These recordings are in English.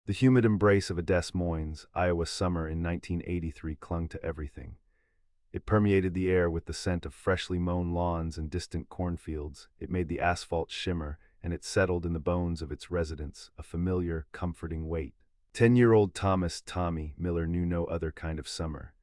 The humid embrace of a Des Moines, Iowa summer in 1983 clung to everything. It permeated the air with the scent of freshly mown lawns and distant cornfields. It made the asphalt shimmer, and it settled in the bones of its residents, a familiar, comforting weight. 10-year-old Thomas Tommy Miller knew no other kind of summer.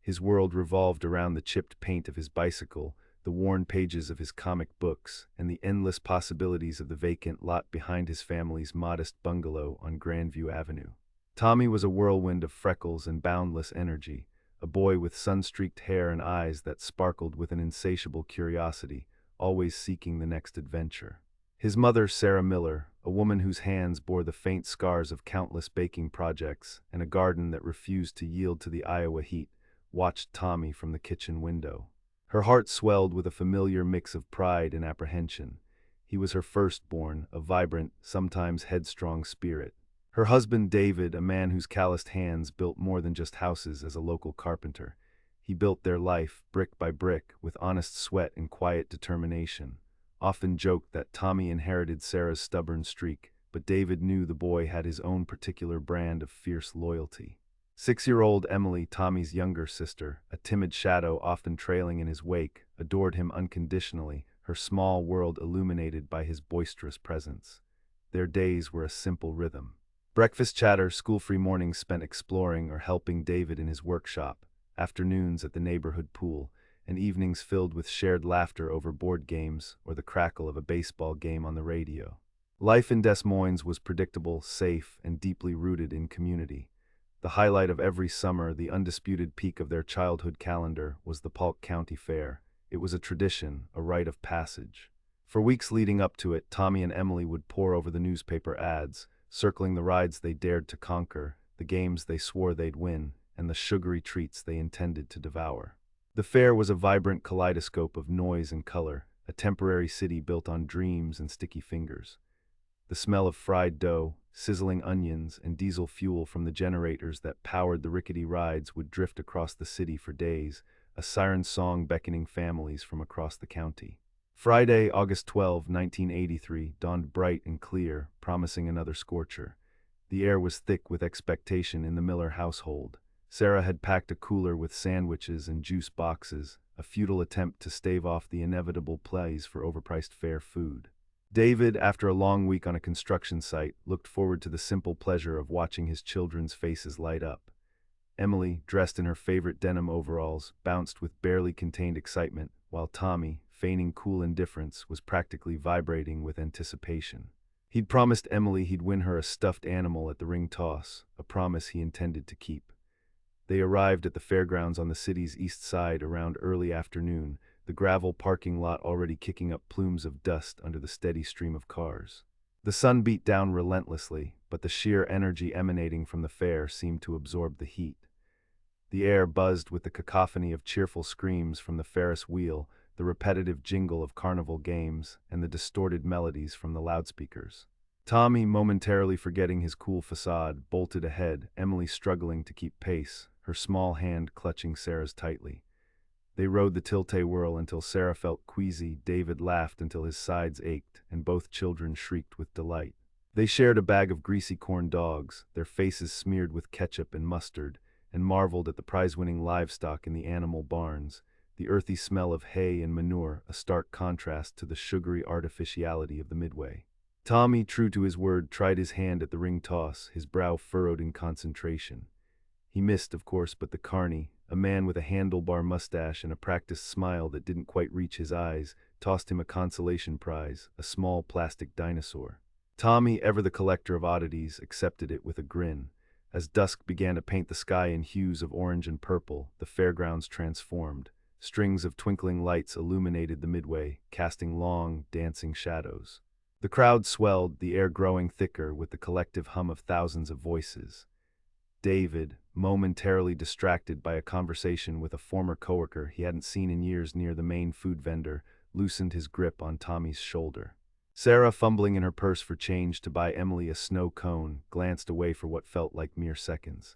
His world revolved around the chipped paint of his bicycle, the worn pages of his comic books, and the endless possibilities of the vacant lot behind his family's modest bungalow on Grandview Avenue. Tommy was a whirlwind of freckles and boundless energy, a boy with sun-streaked hair and eyes that sparkled with an insatiable curiosity, always seeking the next adventure. His mother, Sarah Miller, a woman whose hands bore the faint scars of countless baking projects and a garden that refused to yield to the Iowa heat, watched Tommy from the kitchen window. Her heart swelled with a familiar mix of pride and apprehension. He was her firstborn, a vibrant, sometimes headstrong spirit. Her husband David, a man whose calloused hands built more than just houses as a local carpenter. He built their life, brick by brick, with honest sweat and quiet determination. Often joked that Tommy inherited Sarah's stubborn streak, but David knew the boy had his own particular brand of fierce loyalty. 6-year-old Emily, Tommy's younger sister, a timid shadow often trailing in his wake, adored him unconditionally, her small world illuminated by his boisterous presence. Their days were a simple rhythm. Breakfast chatter, school-free mornings spent exploring or helping David in his workshop, afternoons at the neighborhood pool, and evenings filled with shared laughter over board games or the crackle of a baseball game on the radio. Life in Des Moines was predictable, safe, and deeply rooted in community. The highlight of every summer, the undisputed peak of their childhood calendar, was the Polk County Fair. It was a tradition, a rite of passage. For weeks leading up to it, Tommy and Emily would pore over the newspaper ads, circling the rides they dared to conquer, the games they swore they'd win, and the sugary treats they intended to devour. The fair was a vibrant kaleidoscope of noise and color, a temporary city built on dreams and sticky fingers. The smell of fried dough, sizzling onions, and diesel fuel from the generators that powered the rickety rides would drift across the city for days, a siren song beckoning families from across the county. Friday, August 12, 1983, dawned bright and clear, promising another scorcher. The air was thick with expectation in the Miller household. Sarah had packed a cooler with sandwiches and juice boxes, a futile attempt to stave off the inevitable plays for overpriced fair food. David, after a long week on a construction site, looked forward to the simple pleasure of watching his children's faces light up. Emily, dressed in her favorite denim overalls, bounced with barely contained excitement, while Tommy, feigning cool indifference, was practically vibrating with anticipation. He'd promised Emily he'd win her a stuffed animal at the ring toss, a promise he intended to keep. They arrived at the fairgrounds on the city's east side around early afternoon, the gravel parking lot already kicking up plumes of dust under the steady stream of cars. The sun beat down relentlessly, but the sheer energy emanating from the fair seemed to absorb the heat. The air buzzed with the cacophony of cheerful screams from the Ferris wheel, the repetitive jingle of carnival games, and the distorted melodies from the loudspeakers. Tommy, momentarily forgetting his cool facade, bolted ahead, Emily struggling to keep pace, her small hand clutching Sarah's tightly. They rode the tilt-a-whirl until Sarah felt queasy, David laughed until his sides ached, and both children shrieked with delight. They shared a bag of greasy corn dogs, their faces smeared with ketchup and mustard, and marveled at the prize-winning livestock in the animal barns, the earthy smell of hay and manure, a stark contrast to the sugary artificiality of the Midway. Tommy, true to his word, tried his hand at the ring toss, his brow furrowed in concentration. He missed, of course, but the carney, a man with a handlebar mustache and a practiced smile that didn't quite reach his eyes, tossed him a consolation prize, a small plastic dinosaur. Tommy, ever the collector of oddities, accepted it with a grin. As dusk began to paint the sky in hues of orange and purple, the fairgrounds transformed. Strings of twinkling lights illuminated the Midway, casting long, dancing shadows. The crowd swelled, the air growing thicker with the collective hum of thousands of voices. David, momentarily distracted by a conversation with a former coworker he hadn't seen in years near the main food vendor, loosened his grip on Tommy's shoulder. Sarah, fumbling in her purse for change to buy Emily a snow cone, glanced away for what felt like mere seconds.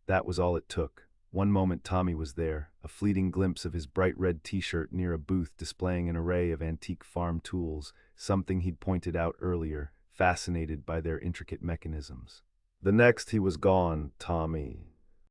That was all it took. One moment Tommy was there, a fleeting glimpse of his bright red t-shirt near a booth displaying an array of antique farm tools, something he'd pointed out earlier, fascinated by their intricate mechanisms. The next he was gone, Tommy.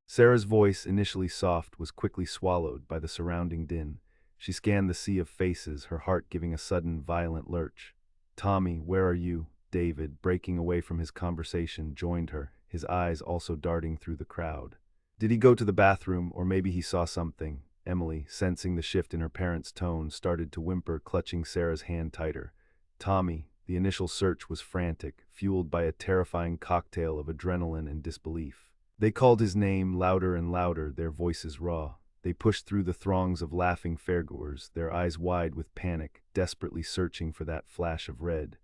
Sarah's voice, initially soft, was quickly swallowed by the surrounding din. She scanned the sea of faces, her heart giving a sudden, violent lurch. Tommy, where are you? David, breaking away from his conversation, joined her, his eyes also darting through the crowd. Did he go to the bathroom, or maybe he saw something? Emily, sensing the shift in her parents' tone, started to whimper, clutching Sarah's hand tighter. Tommy, the initial search was frantic, fueled by a terrifying cocktail of adrenaline and disbelief. They called his name louder and louder, their voices raw. They pushed through the throngs of laughing fairgoers, their eyes wide with panic, desperately searching for that flash of red.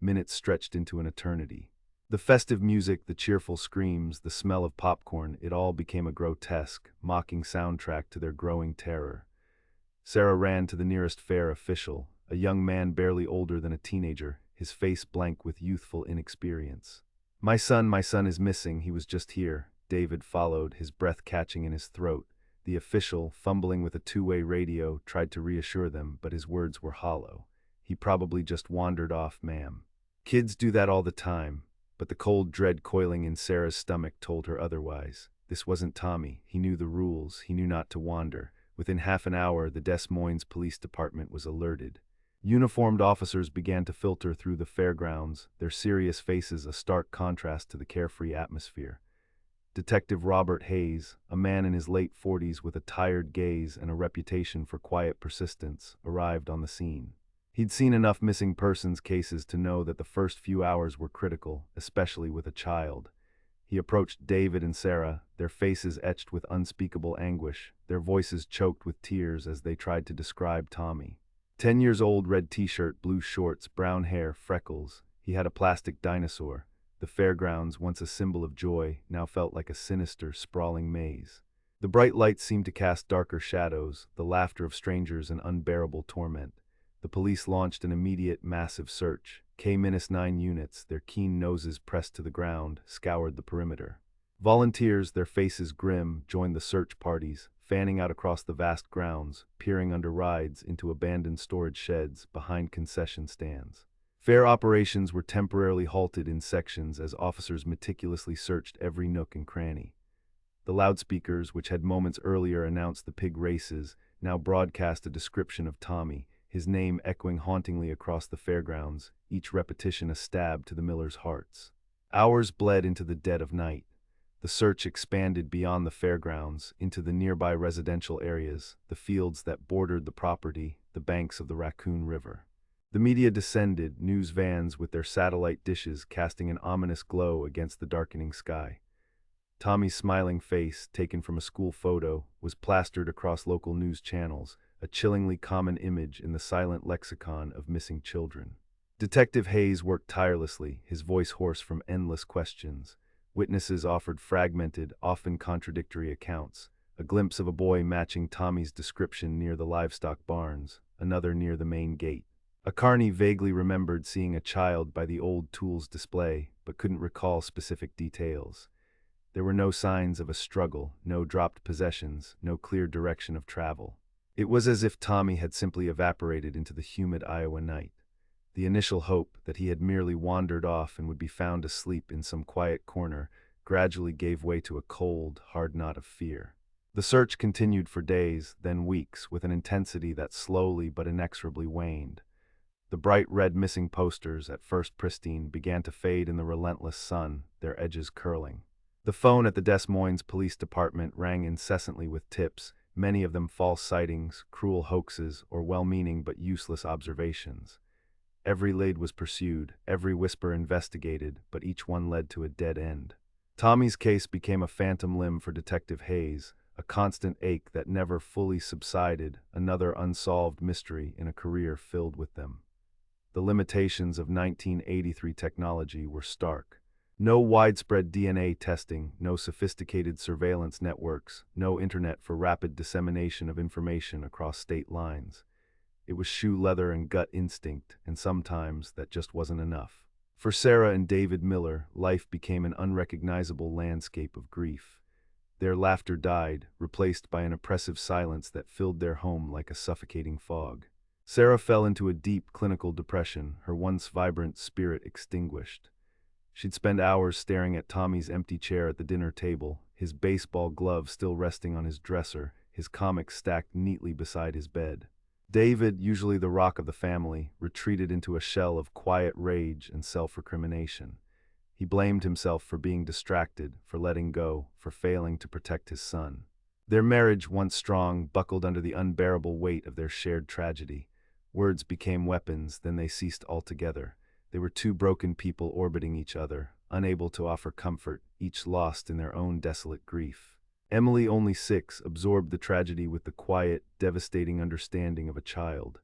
Minutes stretched into an eternity. The festive music, the cheerful screams, the smell of popcorn, it all became a grotesque, mocking soundtrack to their growing terror. Sarah ran to the nearest fair official, a young man barely older than a teenager, his face blank with youthful inexperience. My son is missing, he was just here." David followed, his breath catching in his throat. The official, fumbling with a two-way radio, tried to reassure them, but his words were hollow. "He probably just wandered off, ma'am." Kids do that all the time, but the cold dread coiling in Sarah's stomach told her otherwise. This wasn't Tommy. He knew the rules. He knew not to wander. Within half an hour, the Des Moines Police Department was alerted. Uniformed officers began to filter through the fairgrounds, their serious faces a stark contrast to the carefree atmosphere. Detective Robert Hayes, a man in his late 40s with a tired gaze and a reputation for quiet persistence, arrived on the scene. He'd seen enough missing persons cases to know that the first few hours were critical, especially with a child. He approached David and Sarah, their faces etched with unspeakable anguish, their voices choked with tears as they tried to describe Tommy. 10 years old, red t-shirt, blue shorts, brown hair, freckles. He had a plastic dinosaur. The fairgrounds, once a symbol of joy, now felt like a sinister, sprawling maze. The bright lights seemed to cast darker shadows, the laughter of strangers an unbearable torment. The police launched an immediate, massive search. K-9 units, their keen noses pressed to the ground, scoured the perimeter. Volunteers, their faces grim, joined the search parties, fanning out across the vast grounds, peering under rides, into abandoned storage sheds, behind concession stands. Fair operations were temporarily halted in sections as officers meticulously searched every nook and cranny. The loudspeakers, which had moments earlier announced the pig races, now broadcast a description of Tommy, his name echoing hauntingly across the fairgrounds, each repetition a stab to the millers' hearts. Hours bled into the dead of night. The search expanded beyond the fairgrounds, into the nearby residential areas, the fields that bordered the property, the banks of the Raccoon River. The media descended, news vans with their satellite dishes casting an ominous glow against the darkening sky. Tommy's smiling face, taken from a school photo, was plastered across local news channels, a chillingly common image in the silent lexicon of missing children. Detective Hayes worked tirelessly, his voice hoarse from endless questions. Witnesses offered fragmented, often contradictory accounts. A glimpse of a boy matching Tommy's description near the livestock barns, another near the main gate. A carney vaguely remembered seeing a child by the old tools display, but couldn't recall specific details. There were no signs of a struggle, no dropped possessions, no clear direction of travel. It was as if Tommy had simply evaporated into the humid Iowa night. The initial hope that he had merely wandered off and would be found asleep in some quiet corner gradually gave way to a cold, hard knot of fear. The search continued for days, then weeks, with an intensity that slowly but inexorably waned. The bright red missing posters, at first pristine, began to fade in the relentless sun, their edges curling. The phone at the Des Moines Police Department rang incessantly with tips, many of them false sightings, cruel hoaxes, or well-meaning but useless observations. Every lead was pursued, every whisper investigated, but each one led to a dead end. Tommy's case became a phantom limb for Detective Hayes, a constant ache that never fully subsided, another unsolved mystery in a career filled with them. The limitations of 1983 technology were stark. No widespread DNA testing, no sophisticated surveillance networks, no internet for rapid dissemination of information across state lines. It was shoe leather and gut instinct, and sometimes that just wasn't enough. For Sarah and David Miller, life became an unrecognizable landscape of grief. Their laughter died, replaced by an oppressive silence that filled their home like a suffocating fog. Sarah fell into a deep clinical depression, her once vibrant spirit extinguished. She'd spend hours staring at Tommy's empty chair at the dinner table, his baseball glove still resting on his dresser, his comics stacked neatly beside his bed. David, usually the rock of the family, retreated into a shell of quiet rage and self-recrimination. He blamed himself for being distracted, for letting go, for failing to protect his son. Their marriage, once strong, buckled under the unbearable weight of their shared tragedy. Words became weapons, then they ceased altogether. They were two broken people orbiting each other, unable to offer comfort, each lost in their own desolate grief. Emily, only 6, absorbed the tragedy with the quiet, devastating understanding of a child.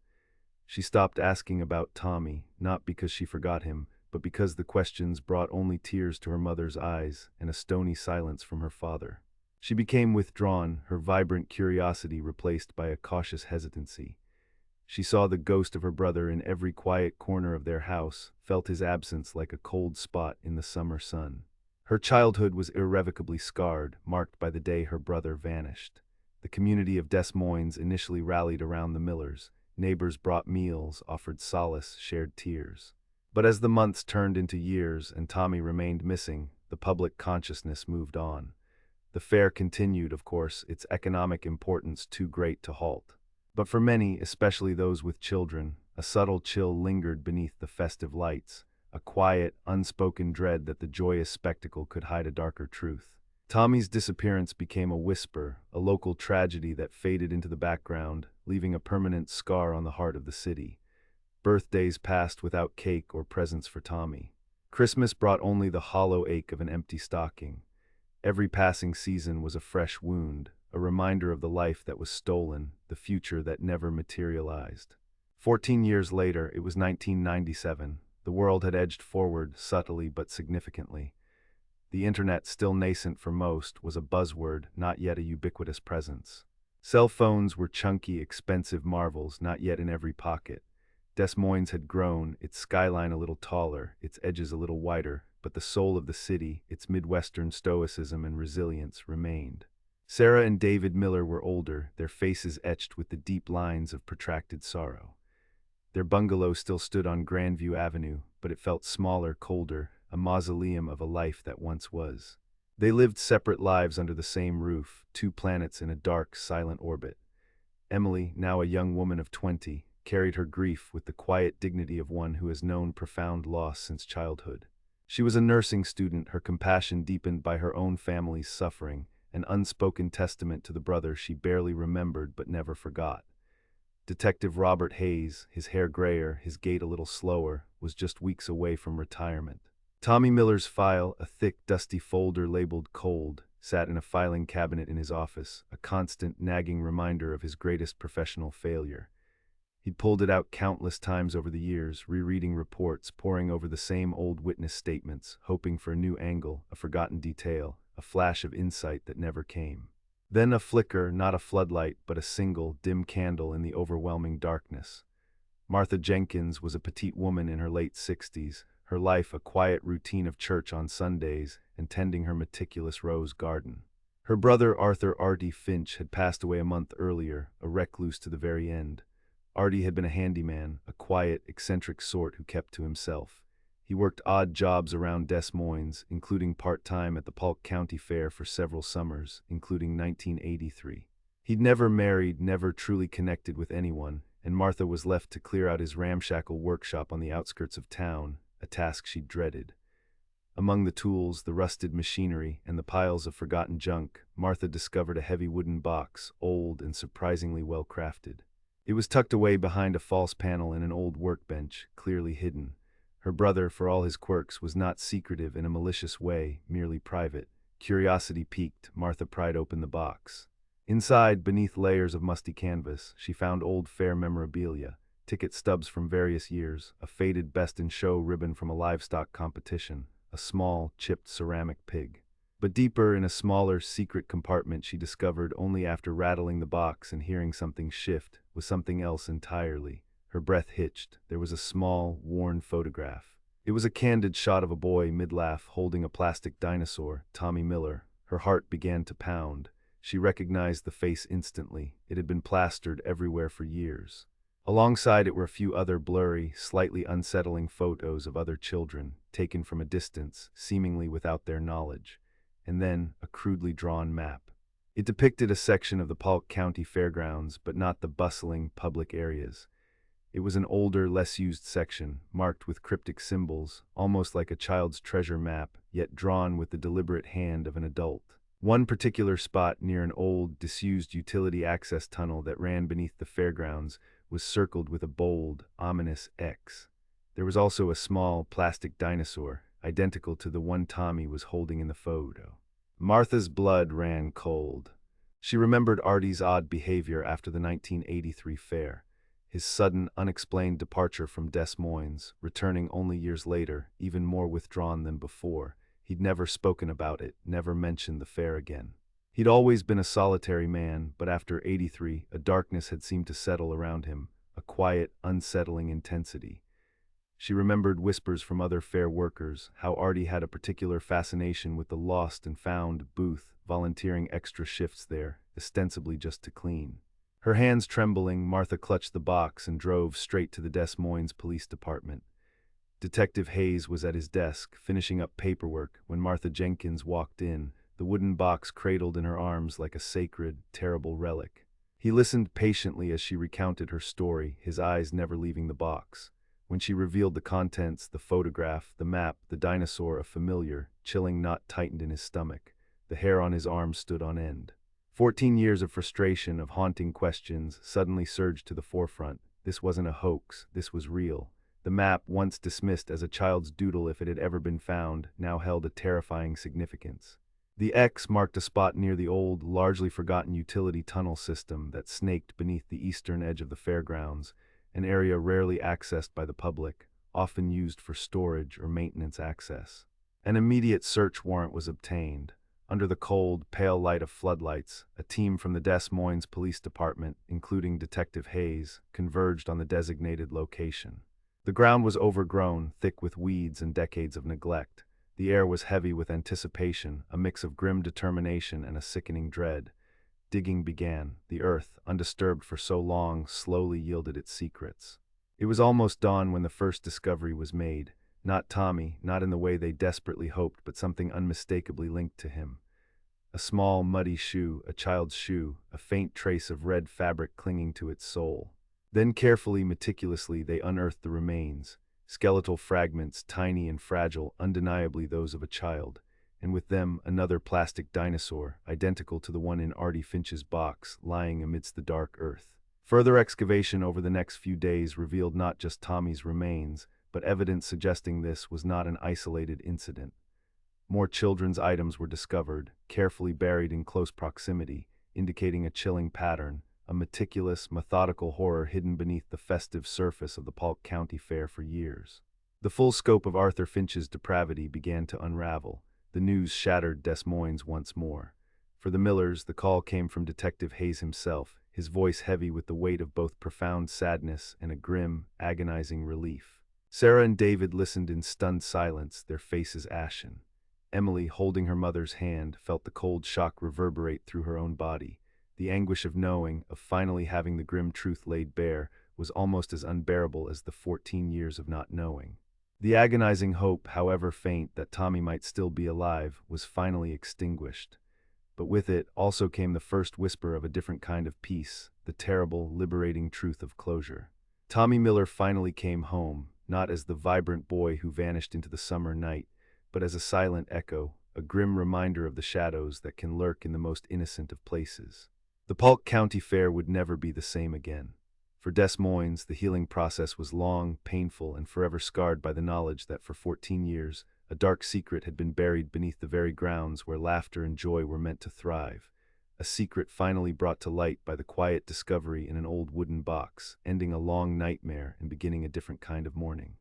She stopped asking about Tommy, not because she forgot him, but because the questions brought only tears to her mother's eyes and a stony silence from her father. She became withdrawn, her vibrant curiosity replaced by a cautious hesitancy. She saw the ghost of her brother in every quiet corner of their house, felt his absence like a cold spot in the summer sun. Her childhood was irrevocably scarred, marked by the day her brother vanished. The community of Des Moines initially rallied around the Millers. Neighbors brought meals, offered solace, shared tears. But as the months turned into years and Tommy remained missing, the public consciousness moved on. The fair continued, of course, its economic importance too great to halt. But for many, especially those with children, a subtle chill lingered beneath the festive lights, a quiet, unspoken dread that the joyous spectacle could hide a darker truth. Tommy's disappearance became a whisper, a local tragedy that faded into the background, leaving a permanent scar on the heart of the city. Birthdays passed without cake or presents for Tommy. Christmas brought only the hollow ache of an empty stocking. Every passing season was a fresh wound, a reminder of the life that was stolen, the future that never materialized. 14 years later, it was 1997. The world had edged forward, subtly but significantly. The internet, still nascent for most, was a buzzword, not yet a ubiquitous presence. Cell phones were chunky, expensive marvels, not yet in every pocket. Des Moines had grown, its skyline a little taller, its edges a little wider, but the soul of the city, its Midwestern stoicism and resilience, remained. Sarah and David Miller were older, their faces etched with the deep lines of protracted sorrow. Their bungalow still stood on Grandview Avenue, but it felt smaller, colder, a mausoleum of a life that once was. They lived separate lives under the same roof, two planets in a dark, silent orbit. Emily, now a young woman of 20, carried her grief with the quiet dignity of one who has known profound loss since childhood. She was a nursing student, her compassion deepened by her own family's suffering, an unspoken testament to the brother she barely remembered but never forgot. Detective Robert Hayes, his hair grayer, his gait a little slower, was just weeks away from retirement. Tommy Miller's file, a thick, dusty folder labeled "Cold," sat in a filing cabinet in his office, a constant, nagging reminder of his greatest professional failure. He'd pulled it out countless times over the years, rereading reports, poring over the same old witness statements, hoping for a new angle, a forgotten detail, a flash of insight that never came. Then a flicker, not a floodlight, but a single, dim candle in the overwhelming darkness. Martha Jenkins was a petite woman in her late 60s, her life a quiet routine of church on Sundays and tending her meticulous rose garden. Her brother Arthur "Artie" Finch had passed away a month earlier, a recluse to the very end. Artie had been a handyman, a quiet, eccentric sort who kept to himself. He worked odd jobs around Des Moines, including part-time at the Polk County Fair for several summers, including 1983. He'd never married, never truly connected with anyone, and Martha was left to clear out his ramshackle workshop on the outskirts of town, a task she dreaded. Among the tools, the rusted machinery, and the piles of forgotten junk, Martha discovered a heavy wooden box, old and surprisingly well-crafted. It was tucked away behind a false panel in an old workbench, clearly hidden. Her brother, for all his quirks, was not secretive in a malicious way, merely private. Curiosity piqued, Martha pried open the box. Inside, beneath layers of musty canvas, she found old fair memorabilia, ticket stubs from various years, a faded Best in Show ribbon from a livestock competition, a small, chipped ceramic pig. But deeper, in a smaller, secret compartment she discovered only after rattling the box and hearing something shift, was something else entirely. Her breath hitched. There was a small, worn photograph. It was a candid shot of a boy, mid-laugh, holding a plastic dinosaur, Tommy Miller. Her heart began to pound. She recognized the face instantly. It had been plastered everywhere for years. Alongside it were a few other blurry, slightly unsettling photos of other children, taken from a distance, seemingly without their knowledge, and then a crudely drawn map. It depicted a section of the Polk County Fairgrounds, but not the bustling public areas. It was an older, less used section, marked with cryptic symbols, almost like a child's treasure map, yet drawn with the deliberate hand of an adult. One particular spot near an old, disused utility access tunnel that ran beneath the fairgrounds was circled with a bold, ominous X. There was also a small, plastic dinosaur, identical to the one Tommy was holding in the photo. Martha's blood ran cold. She remembered Artie's odd behavior after the 1983 fair. His sudden, unexplained departure from Des Moines, returning only years later, even more withdrawn than before. He'd never spoken about it, never mentioned the fair again. He'd always been a solitary man, but after 83, a darkness had seemed to settle around him, a quiet, unsettling intensity. She remembered whispers from other fair workers, how Artie had a particular fascination with the lost and found booth, volunteering extra shifts there, ostensibly just to clean. Her hands trembling, Martha clutched the box and drove straight to the Des Moines Police Department. Detective Hayes was at his desk, finishing up paperwork, when Martha Jenkins walked in, the wooden box cradled in her arms like a sacred, terrible relic. He listened patiently as she recounted her story, his eyes never leaving the box. When she revealed the contents, the photograph, the map, the dinosaur, a familiar, chilling knot tightened in his stomach. The hair on his arm stood on end. 14 years of frustration, of haunting questions, suddenly surged to the forefront. This wasn't a hoax, this was real. The map, once dismissed as a child's doodle if it had ever been found, now held a terrifying significance. The X marked a spot near the old, largely forgotten utility tunnel system that snaked beneath the eastern edge of the fairgrounds, an area rarely accessed by the public, often used for storage or maintenance access. An immediate search warrant was obtained. Under the cold, pale light of floodlights, a team from the Des Moines Police Department, including Detective Hayes, converged on the designated location. The ground was overgrown, thick with weeds and decades of neglect. The air was heavy with anticipation, a mix of grim determination and a sickening dread. Digging began. The earth, undisturbed for so long, slowly yielded its secrets. It was almost dawn when the first discovery was made. Not Tommy, not in the way they desperately hoped, but something unmistakably linked to him. A small, muddy shoe, a child's shoe, a faint trace of red fabric clinging to its sole. Then carefully, meticulously, they unearthed the remains. Skeletal fragments, tiny and fragile, undeniably those of a child. And with them, another plastic dinosaur, identical to the one in Artie Finch's box, lying amidst the dark earth. Further excavation over the next few days revealed not just Tommy's remains, but evidence suggesting this was not an isolated incident. More children's items were discovered, carefully buried in close proximity, indicating a chilling pattern, a meticulous, methodical horror hidden beneath the festive surface of the Polk County Fair for years. The full scope of Arthur Finch's depravity began to unravel. The news shattered Des Moines once more. For the Millers, the call came from Detective Hayes himself, his voice heavy with the weight of both profound sadness and a grim, agonizing relief. Sarah and David listened in stunned silence, their faces ashen. Emily, holding her mother's hand, felt the cold shock reverberate through her own body. The anguish of knowing, of finally having the grim truth laid bare, was almost as unbearable as the 14 years of not knowing. The agonizing hope, however faint, that Tommy might still be alive, was finally extinguished. But with it also came the first whisper of a different kind of peace, the terrible, liberating truth of closure. Tommy Miller finally came home, not as the vibrant boy who vanished into the summer night, but as a silent echo, a grim reminder of the shadows that can lurk in the most innocent of places. The Polk County Fair would never be the same again. For Des Moines, the healing process was long, painful, and forever scarred by the knowledge that for 14 years, a dark secret had been buried beneath the very grounds where laughter and joy were meant to thrive. A secret finally brought to light by the quiet discovery in an old wooden box, ending a long nightmare and beginning a different kind of mourning.